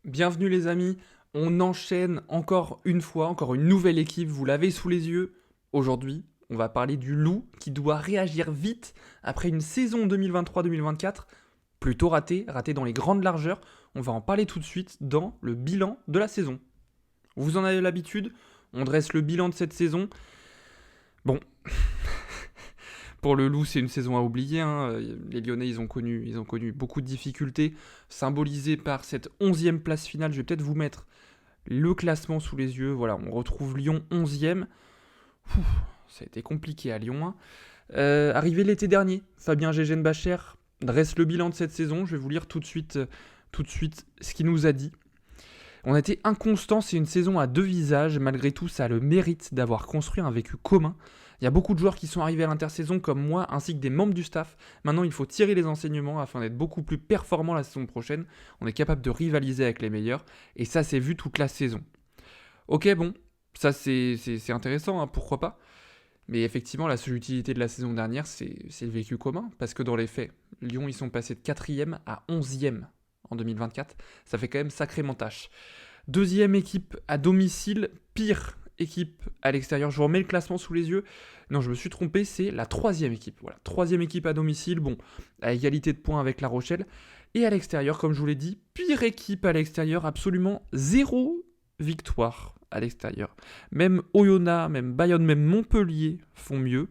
Bienvenue les amis, on enchaîne encore une fois, encore une nouvelle équipe, vous l'avez sous les yeux. Aujourd'hui, on va parler du Loup qui doit réagir vite après une saison 2023-2024 plutôt ratée dans les grandes largeurs. On va en parler tout de suite dans le bilan de la saison. Vous en avez l'habitude, on dresse le bilan de cette saison. Bon, pour le Loup, c'est une saison à oublier, hein. Les Lyonnais, ils ont connu beaucoup de difficultés, symbolisées par cette 11e place finale. Je vais peut-être vous mettre le classement sous les yeux. Voilà, on retrouve Lyon 11e. Ça a été compliqué à Lyon, hein. Arrivé l'été dernier, Fabien Gégène-Bacher dresse le bilan de cette saison. Je vais vous lire tout de suite ce qu'il nous a dit. On a été inconstant, c'est une saison à deux visages. Malgré tout, ça a le mérite d'avoir construit un vécu commun. Il y a beaucoup de joueurs qui sont arrivés à l'intersaison comme moi, ainsi que des membres du staff. Maintenant, il faut tirer les enseignements afin d'être beaucoup plus performant la saison prochaine. On est capable de rivaliser avec les meilleurs, et ça, c'est vu toute la saison. Ok, bon, ça c'est intéressant, hein, pourquoi pas. Mais effectivement, la seule utilité de la saison dernière, c'est le vécu commun. Parce que dans les faits, Lyon, ils sont passés de 4e à 11e en 2024. Ça fait quand même sacrément tâche. Deuxième équipe à domicile, pire équipe à l'extérieur. Je vous remets le classement sous les yeux. Non, je me suis trompé, c'est la troisième équipe. Voilà, troisième équipe à domicile, bon, à égalité de points avec La Rochelle. Et à l'extérieur, comme je vous l'ai dit, pire équipe à l'extérieur, absolument zéro victoire à l'extérieur. Même Oyonnax, même Bayonne, même Montpellier font mieux.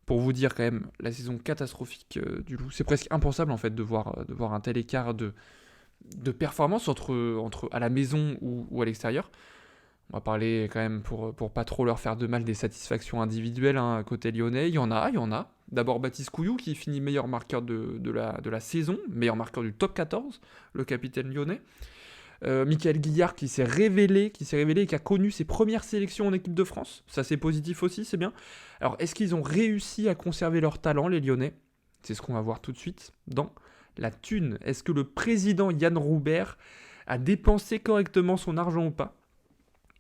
Pour vous dire quand même la saison catastrophique du Loup. C'est presque impensable en fait de voir un tel écart de performance entre à la maison ou à l'extérieur. On va parler quand même pour pas trop leur faire de mal des satisfactions individuelles, hein, côté lyonnais. Il y en a. D'abord Baptiste Couillou qui finit meilleur marqueur de la saison, meilleur marqueur du top 14, le capitaine lyonnais. Michael Guillard qui s'est révélé et qui a connu ses premières sélections en équipe de France. Ça c'est positif aussi, c'est bien. Alors est-ce qu'ils ont réussi à conserver leur talent, les Lyonnais ? C'est ce qu'on va voir tout de suite dans la thune. Est-ce que le président Yann Roubert a dépensé correctement son argent ou pas ?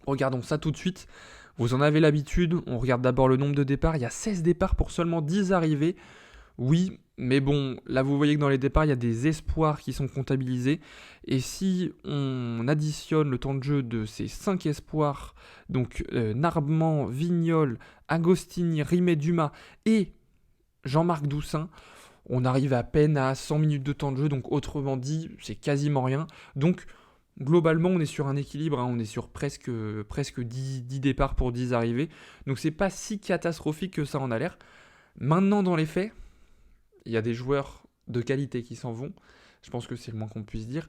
Regardons ça tout de suite. Vous en avez l'habitude, on regarde d'abord le nombre de départs. Il y a 16 départs pour seulement 10 arrivées. Oui, mais bon, là vous voyez que dans les départs, il y a des espoirs qui sont comptabilisés. Et si on additionne le temps de jeu de ces 5 espoirs, donc Narbement, Vignol, Agostini, Rimet-Dumas et Jean-Marc Doussin, on arrive à peine à 100 minutes de temps de jeu, donc autrement dit, c'est quasiment rien. Donc globalement, on est sur un équilibre, hein, on est sur presque 10 départs pour 10 arrivées. Donc c'est pas si catastrophique que ça en a l'air. Maintenant, dans les faits, il y a des joueurs de qualité qui s'en vont. Je pense que c'est le moins qu'on puisse dire.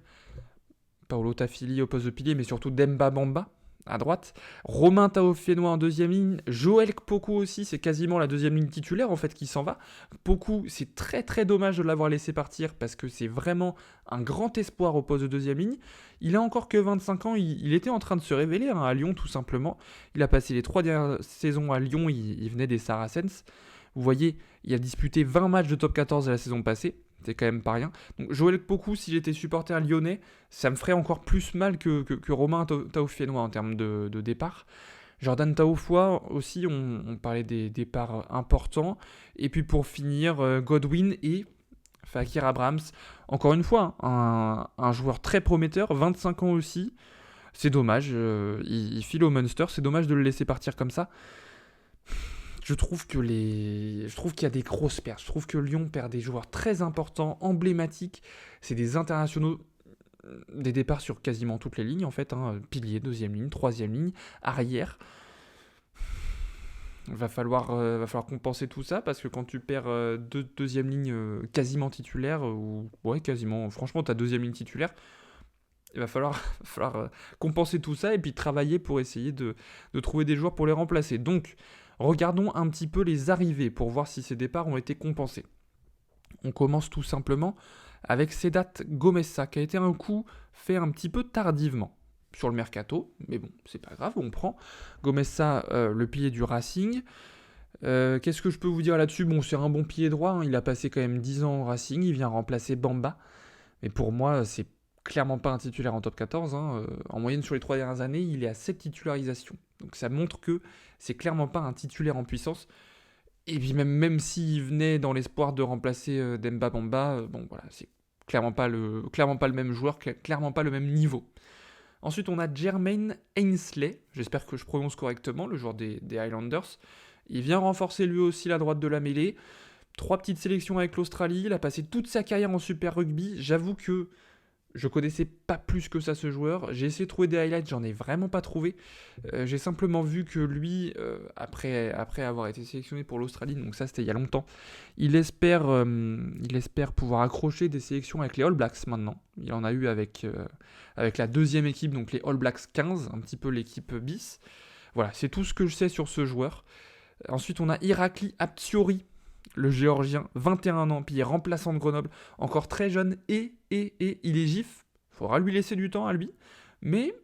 Paolo Tafili au poste de pilier, mais surtout Demba Bamba à droite. Romain Taoffienois en deuxième ligne. Joël Poku aussi, c'est quasiment la deuxième ligne titulaire en fait qui s'en va. Poku, c'est très très dommage de l'avoir laissé partir parce que c'est vraiment un grand espoir au poste de deuxième ligne. Il a encore que 25 ans, il était en train de se révéler, hein, à Lyon tout simplement. Il a passé les 3 dernières saisons à Lyon, il venait des Saracens. Vous voyez, il a disputé 20 matchs de top 14 la saison passée. C'est quand même pas rien. Donc Joël Poku, si j'étais supporter lyonnais, ça me ferait encore plus mal que Romain Taoffienois en termes de départ. Jordan Taoffoua aussi, on parlait des départs importants. Et puis pour finir, Godwin et Fakir Abrams. Encore une fois, un joueur très prometteur, 25 ans aussi. C'est dommage, il file au Munster, c'est dommage de le laisser partir comme ça. Je trouve qu'il y a des grosses pertes. Je trouve que Lyon perd des joueurs très importants, emblématiques. C'est des internationaux, des départs sur quasiment toutes les lignes en fait, hein. Pilier, deuxième ligne, troisième ligne, arrière. Va falloir compenser tout ça parce que quand tu perds deuxième ligne quasiment titulaire, quasiment, franchement ta deuxième ligne titulaire, il va falloir compenser tout ça et puis travailler pour essayer de trouver des joueurs pour les remplacer. Donc, regardons un petit peu les arrivées pour voir si ces départs ont été compensés. On commence tout simplement avec Sedat Gomessa, qui a été un coup fait un petit peu tardivement sur le mercato, mais bon, c'est pas grave, on prend. Gomessa, le pilier du Racing. Qu'est-ce que je peux vous dire là-dessus ? Bon, c'est un bon pilier droit, hein, il a passé quand même 10 ans au Racing, il vient remplacer Bamba, mais pour moi, c'est clairement pas un titulaire en top 14. Hein. En moyenne, sur les 3 dernières années, il est à 7 titularisations. Donc ça montre que c'est clairement pas un titulaire en puissance. Et puis même s'il venait dans l'espoir de remplacer Demba Bamba, bon voilà, c'est clairement pas le même joueur, clairement pas le même niveau. Ensuite, on a Jermaine Ainsley, j'espère que je prononce correctement, le joueur des Highlanders. Il vient renforcer lui aussi la droite de la mêlée. 3 petites sélections avec l'Australie, il a passé toute sa carrière en Super Rugby. J'avoue que je connaissais pas plus que ça ce joueur. J'ai essayé de trouver des highlights, j'en ai vraiment pas trouvé. J'ai simplement vu que lui, après avoir été sélectionné pour l'Australie, donc ça c'était il y a longtemps, il espère pouvoir accrocher des sélections avec les All Blacks maintenant. Il en a eu avec la deuxième équipe, donc les All Blacks 15, un petit peu l'équipe bis. Voilà, c'est tout ce que je sais sur ce joueur. Ensuite, on a Irakli Aptiori, le géorgien, 21 ans, puis il est remplaçant de Grenoble, encore très jeune, et il est gif. Il faudra lui laisser du temps à lui, mais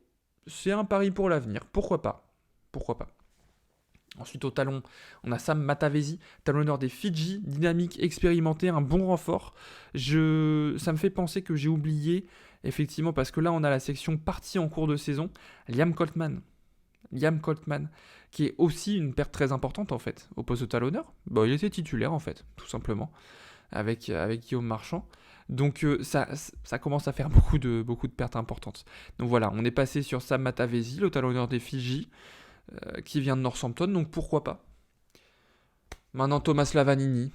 c'est un pari pour l'avenir, pourquoi pas. Ensuite, au talon, on a Sam Matavesi, talonneur des Fidji, dynamique, expérimenté, un bon renfort. Ça me fait penser que j'ai oublié, effectivement, parce que là, on a la section partie en cours de saison, Liam Coltman, qui est aussi une perte très importante en fait, au poste de talonneur. Il était titulaire en fait, tout simplement, avec Guillaume Marchand. Donc ça commence à faire beaucoup de pertes importantes. Donc voilà, on est passé sur Sam Matavesi, le talonneur des Fidji, qui vient de Northampton, donc pourquoi pas. Maintenant Thomas Lavanini,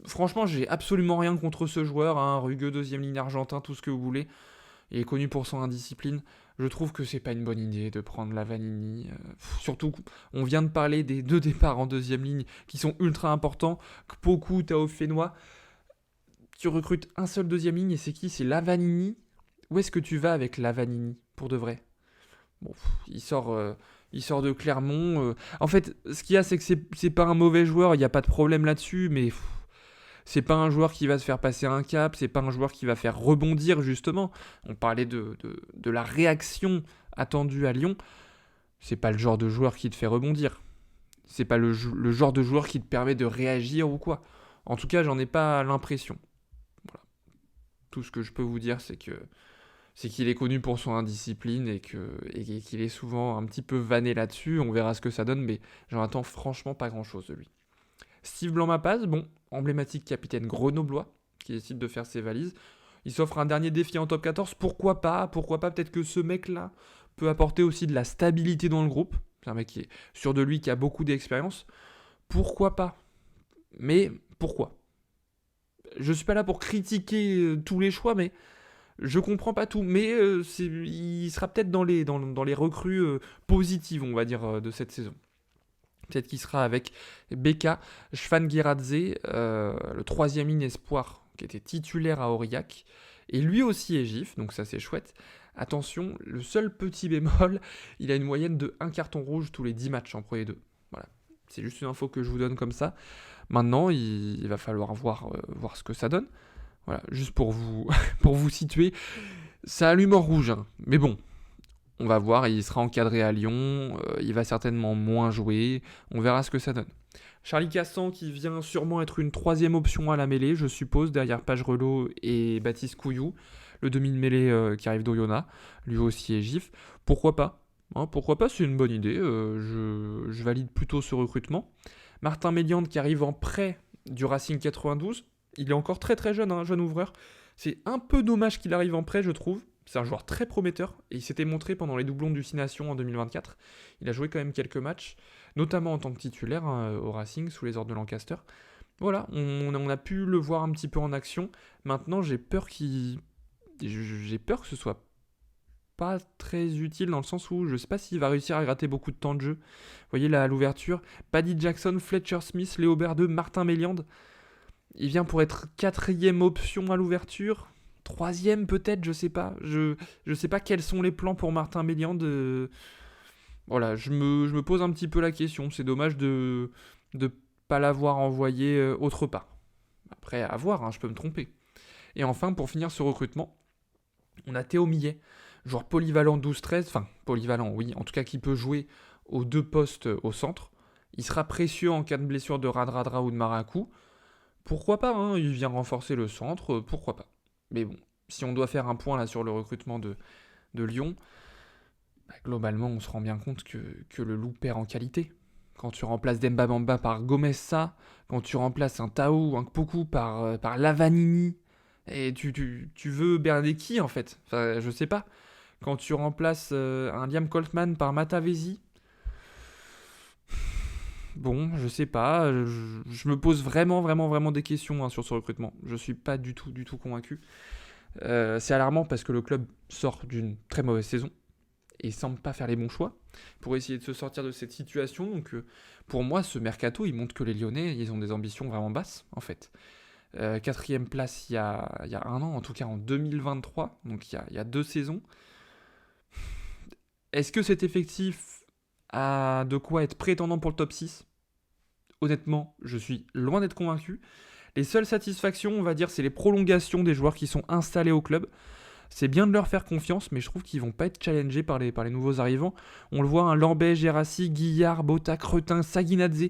franchement j'ai absolument rien contre ce joueur, hein, rugueux, deuxième ligne argentin, tout ce que vous voulez. Il est connu pour son indiscipline. Je trouve que c'est pas une bonne idée de prendre Lavanini. Surtout, on vient de parler des 2 départs en deuxième ligne qui sont ultra importants. Kpoku, Tao Fenois. Tu recrutes un seul deuxième ligne et c'est qui ? C'est Lavanini. Où est-ce que tu vas avec Lavanini, pour de vrai ? Bon, il sort de Clermont. En fait, ce qu'il y a, c'est que c'est pas un mauvais joueur. Il n'y a pas de problème là-dessus, mais... C'est pas un joueur qui va se faire passer un cap, c'est pas un joueur qui va faire rebondir justement. On parlait de la réaction attendue à Lyon. C'est pas le genre de joueur qui te fait rebondir. C'est pas le genre de joueur qui te permet de réagir ou quoi. En tout cas, j'en ai pas l'impression. Voilà. Tout ce que je peux vous dire, c'est qu'il est connu pour son indiscipline et qu'il est souvent un petit peu vanné là-dessus. On verra ce que ça donne, mais j'en attends franchement pas grand-chose de lui. Steve Blanc-Mappaz, emblématique capitaine grenoblois, qui décide de faire ses valises. Il s'offre un dernier défi en top 14, pourquoi pas, peut-être que ce mec-là peut apporter aussi de la stabilité dans le groupe. C'est un mec qui est sûr de lui, qui a beaucoup d'expérience. Pourquoi pas ? Mais pourquoi ? Je suis pas là pour critiquer tous les choix, mais je comprends pas tout. Mais il sera peut-être dans les recrues positives, on va dire, de cette saison. Peut-être qu'il sera avec Beka Schwangiradze, le 3e ligne espoir qui était titulaire à Aurillac. Et lui aussi est gif, donc ça c'est chouette. Attention, le seul petit bémol, il a une moyenne de 1 carton rouge tous les 10 matchs en Pro D2. Voilà, c'est juste une info que je vous donne comme ça. Maintenant, il va falloir voir ce que ça donne. Voilà, juste pour vous situer, ça allume en rouge, hein. Mais bon, on va voir, il sera encadré à Lyon, il va certainement moins jouer, on verra ce que ça donne. Charlie Cassan qui vient sûrement être une 3e option à la mêlée, je suppose, derrière Pagerelot et Baptiste Couillou, le demi de mêlée qui arrive d'Oyonnax, lui aussi est gif. Pourquoi pas ? Pourquoi pas, c'est une bonne idée, je valide plutôt ce recrutement. Martin Méliande qui arrive en prêt du Racing 92, il est encore très très jeune, jeune ouvreur. C'est un peu dommage qu'il arrive en prêt, je trouve. C'est un joueur très prometteur et il s'était montré pendant les doublons du 6 Nations en 2024. Il a joué quand même quelques matchs, notamment en tant que titulaire au Racing sous les ordres de Lancaster. Voilà, on a pu le voir un petit peu en action. Maintenant, j'ai peur que ce soit pas très utile dans le sens où je sais pas s'il va réussir à gratter beaucoup de temps de jeu. Vous voyez là à l'ouverture, Paddy Jackson, Fletcher Smith, Léo Berdeux, Martin Méliande. Il vient pour être 4e option à l'ouverture. 3e peut-être, je sais pas. Je sais pas quels sont les plans pour Martin Méliande. Voilà, je me pose un petit peu la question. C'est dommage de pas l'avoir envoyé autre part. Après, à voir, je peux me tromper. Et enfin, pour finir ce recrutement, on a Théo Millet, joueur polyvalent 12-13. Enfin, polyvalent, oui. En tout cas, qui peut jouer aux 2 postes au centre. Il sera précieux en cas de blessure de Radradra ou de Marakou. Pourquoi pas, il vient renforcer le centre, pourquoi pas. Mais bon, si on doit faire un point là sur le recrutement de Lyon, globalement on se rend bien compte que le loup perd en qualité. Quand tu remplaces Demba Bamba par Gomez Sa, quand tu remplaces un Tao ou un Kpoku par Lavanini, Et tu veux berner qui, en fait? Enfin, je sais pas. Quand tu remplaces un Liam Coltman par Matavesi, bon, je sais pas. Je me pose vraiment, vraiment, vraiment des questions sur ce recrutement. Je suis pas du tout convaincu. C'est alarmant parce que le club sort d'une très mauvaise saison et semble pas faire les bons choix pour essayer de se sortir de cette situation. Donc, pour moi, ce mercato, il montre que les Lyonnais, ils ont des ambitions vraiment basses, en fait. Quatrième place il y a un an, en tout cas en 2023, donc il y a 2 saisons. Est-ce que cet effectif a de quoi être prétendant pour le top 6? Honnêtement, je suis loin d'être convaincu. Les seules satisfactions, on va dire, c'est les prolongations des joueurs qui sont installés au club. C'est bien de leur faire confiance, mais je trouve qu'ils vont pas être challengés par les nouveaux arrivants. On le voit, hein, Lambert, Gérassi, Guillard, Botta, Cretin, Saguinadze,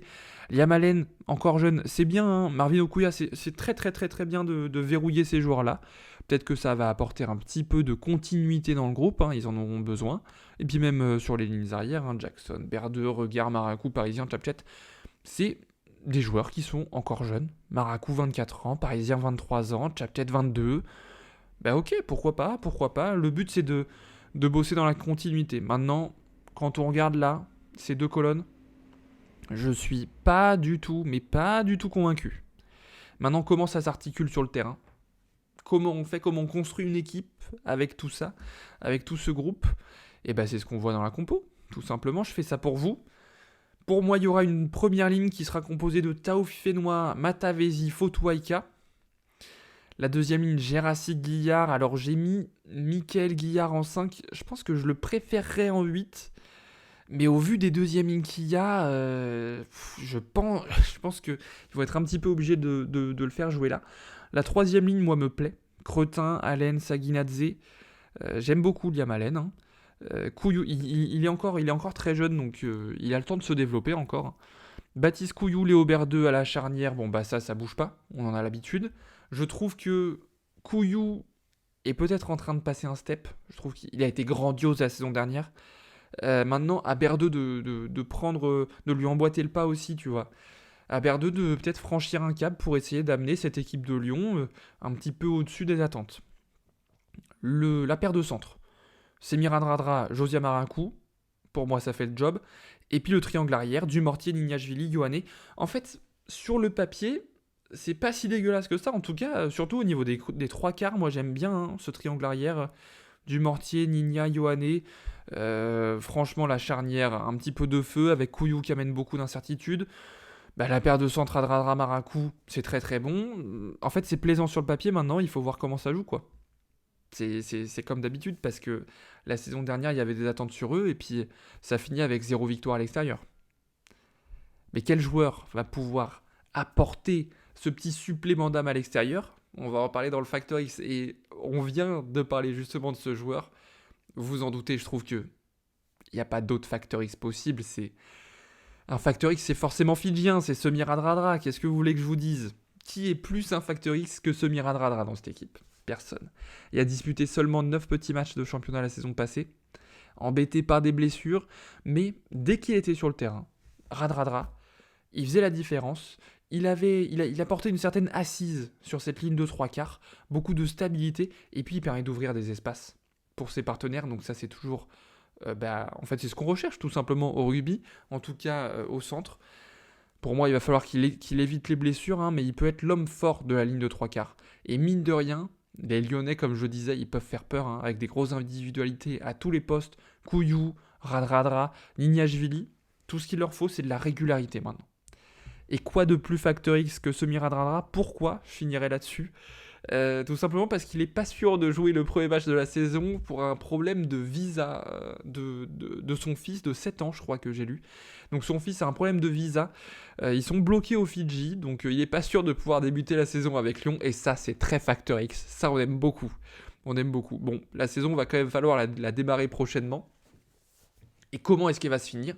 Liamalen, encore jeune, c'est bien. Hein, Marvin Okuya, c'est très très très très bien de verrouiller ces joueurs-là. Peut-être que ça va apporter un petit peu de continuité dans le groupe, hein, ils en auront besoin. Et puis même sur les lignes arrières, hein, Jackson, Berdeux, Regard, Maracou, Parisien, Chapchet, c'est des joueurs qui sont encore jeunes. Maracou 24 ans, Parisien 23 ans, Chapchet 22. Bah ok, pourquoi pas, pourquoi pas. Le but c'est de bosser dans la continuité. Maintenant, quand on regarde là, ces 2 colonnes, je suis pas du tout, mais pas du tout convaincu. Maintenant, comment ça s'articule sur le terrain? Comment on fait, comment on construit une équipe avec tout ça, avec tout ce groupe? Et ben c'est ce qu'on voit dans la compo, tout simplement. Je fais ça pour vous. Pour moi, il y aura une première ligne qui sera composée de Taofi Fenois, Matavesi, Fotuaika. La deuxième ligne, Gérassi, Guillard. Alors j'ai mis Mickaël Guillard en 5. Je pense que je le préférerais en 8. Mais au vu des deuxièmes lignes qu'il y a, je pense qu'ils vont être un petit peu obligés de le faire jouer là. La troisième ligne, moi, me plaît. Cretin, Allen, Saguinadze. J'aime beaucoup Liam Allen. Hein. Couillou, il est encore très jeune, donc il a le temps de se développer encore. Baptiste Couillou, Léobert 2 à la charnière, bon bah ça bouge pas, on en a l'habitude. Je trouve que Couillou est peut-être en train de passer un step. Je trouve qu'il a été grandiose la saison dernière. Maintenant, à Berdeux de prendre, de lui emboîter le pas aussi, tu vois. À Berdeux de peut-être franchir un cap pour essayer d'amener cette équipe de Lyon un petit peu au-dessus des attentes. La paire de centre. Semir Radradra, Josia Maracou, pour moi ça fait le job. Et puis le triangle arrière, Dumortier, Nignashvili, Yohanné. En fait, sur le papier, c'est pas si dégueulasse que ça. En tout cas, surtout au niveau des 3 quarts, moi j'aime bien hein, ce triangle arrière. Dumortier, Nigna, Yohanné. Franchement, la charnière, un petit peu de feu avec Couillou qui amène beaucoup d'incertitudes. Bah, la paire de centre Radradra Maracou, c'est très très bon. En fait, c'est plaisant sur le papier maintenant, il faut voir comment ça joue quoi. C'est comme d'habitude parce que la saison dernière, il y avait des attentes sur eux et puis ça finit avec 0 victoire à l'extérieur. Mais quel joueur va pouvoir apporter ce petit supplément d'âme à l'extérieur? On va en parler dans le Factor X et on vient de parler justement de ce joueur. Vous vous en doutez, je trouve que il n'y a pas d'autre Factor X possible. Un Factor X, c'est forcément fidjien, c'est Semir Radradra. Qu'est-ce que vous voulez que je vous dise? Qui est plus un Factor X que Semir Radradra dans cette équipe? Personne. Il a disputé seulement 9 petits matchs de championnat la saison passée, embêté par des blessures, mais dès qu'il était sur le terrain, Radradra, il faisait la différence. Il apportait une certaine assise sur cette ligne de 3 quarts, beaucoup de stabilité, et puis il permet d'ouvrir des espaces pour ses partenaires, donc ça c'est toujours... en fait c'est ce qu'on recherche tout simplement au rugby, en tout cas au centre. Pour moi il va falloir qu'il évite les blessures, hein, mais il peut être l'homme fort de la ligne de 3 quarts. Et mine de rien, les Lyonnais, comme je disais, ils peuvent faire peur hein, avec des grosses individualités à tous les postes. Couillou, Radradra, Nignashvili. Tout ce qu'il leur faut, c'est de la régularité maintenant. Et quoi de plus Factor X que Semir Radradra? Pourquoi? Je finirai là-dessus. Tout simplement parce qu'il n'est pas sûr de jouer le premier match de la saison pour un problème de visa de son fils de 7 ans, je crois que j'ai lu. Donc son fils a un problème de visa. Ils sont bloqués au Fidji, donc il n'est pas sûr de pouvoir débuter la saison avec Lyon. Et ça, c'est très Factor X. Ça, on aime beaucoup. On aime beaucoup. Bon, la saison va quand même falloir la démarrer prochainement. Et comment est-ce qu'elle va se finir?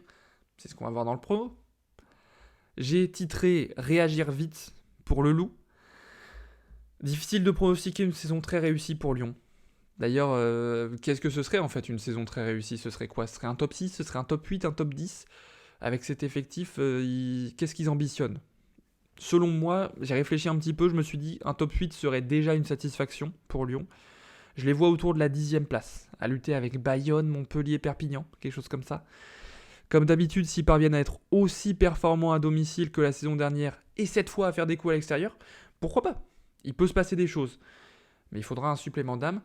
C'est ce qu'on va voir dans le promo. J'ai titré « Réagir vite pour le loup ». Difficile de pronostiquer une saison très réussie pour Lyon. D'ailleurs, qu'est-ce que ce serait en fait une saison très réussie? Ce serait quoi? Ce serait un top 6? Ce serait un top 8? Un top 10? Avec cet effectif, qu'est-ce qu'ils ambitionnent? Selon moi, j'ai réfléchi un petit peu, je me suis dit un top 8 serait déjà une satisfaction pour Lyon. Je les vois autour de la 10e place, à lutter avec Bayonne, Montpellier, Perpignan, quelque chose comme ça. Comme d'habitude, s'ils parviennent à être aussi performants à domicile que la saison dernière, et cette fois à faire des coups à l'extérieur, pourquoi pas? Il peut se passer des choses, mais il faudra un supplément d'âme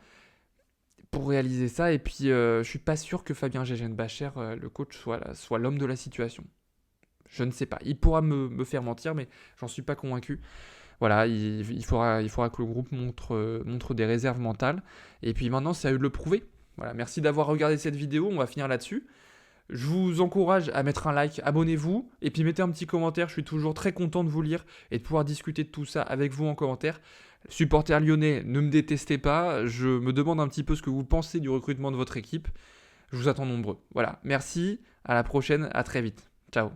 pour réaliser ça. Et puis, je suis pas sûr que Fabien Gegenbacher, le coach, soit l'homme de la situation. Je ne sais pas. Il pourra me faire mentir, mais j'en suis pas convaincu. Voilà, il faudra que le groupe montre des réserves mentales. Et puis maintenant, c'est à eux de le prouver. Voilà, merci d'avoir regardé cette vidéo. On va finir là-dessus. Je vous encourage à mettre un like, abonnez-vous, et puis mettez un petit commentaire. Je suis toujours très content de vous lire et de pouvoir discuter de tout ça avec vous en commentaire. Supporters lyonnais, ne me détestez pas. Je me demande un petit peu ce que vous pensez du recrutement de votre équipe. Je vous attends nombreux. Voilà, merci, à la prochaine, à très vite. Ciao.